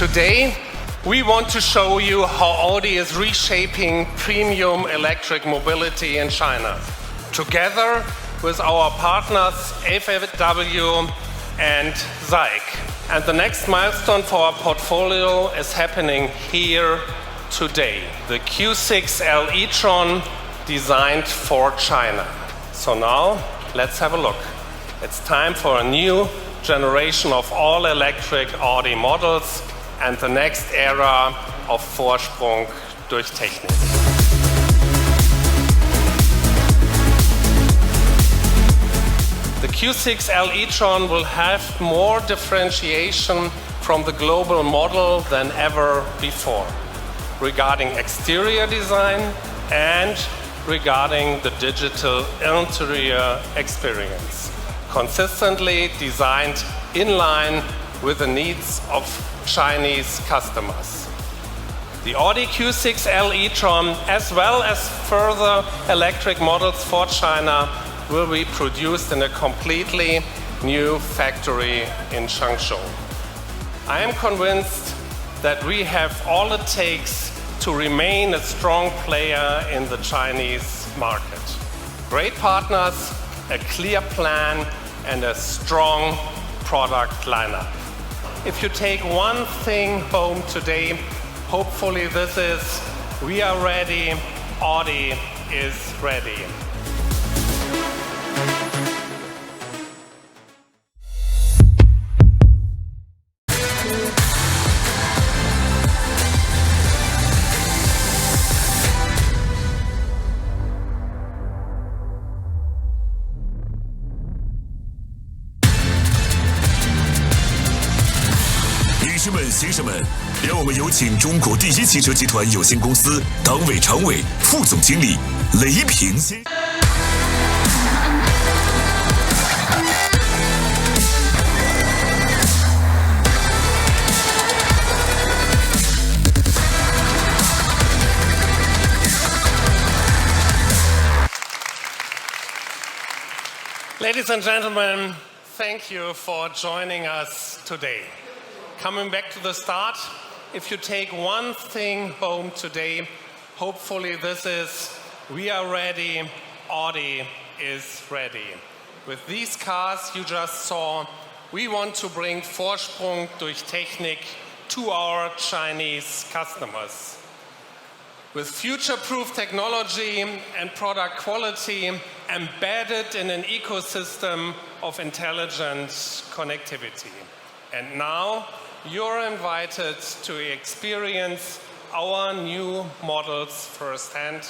Today, we want to show you how Audi is reshaping premium electric mobility in China, together with our partners FAW and SAIC. And the next milestone for our portfolio is happening here today. The Q6L e-tron designed for China. So now, let's have a look. It's time for a new generation of all-electric Audi models and the next era of Vorsprung durch Technik. The Q6L e-tron will have more differentiation from the global model than ever before, regarding exterior design and regarding the digital interior experience, consistently designed in line with the needs of Chinese customers. The Audi Q6L e-tron, as well as further electric models for China, will be produced in a completely new factory in Changchun. I am convinced that we have all it takes to remain a strong player in the Chinese market. Great partners, a clear plan, and a strong product lineup. If you take one thing home today, hopefully this is: we are ready, Audi is ready.女士们、先生们，让我们有请中国第一汽车集团有限公司党委常委、副总经理雷平先。Ladies and gentlemen, thank you for joining us today. Coming back to the start, if you take one thing home today, hopefully this is: we are ready, Audi is ready. With these cars you just saw, we want to bring Vorsprung durch Technik to our Chinese customers. With future-proof technology and product quality embedded in an ecosystem of intelligent connectivity. And now, you're invited to experience our new models firsthand.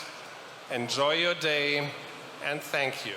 Enjoy your day, and thank you.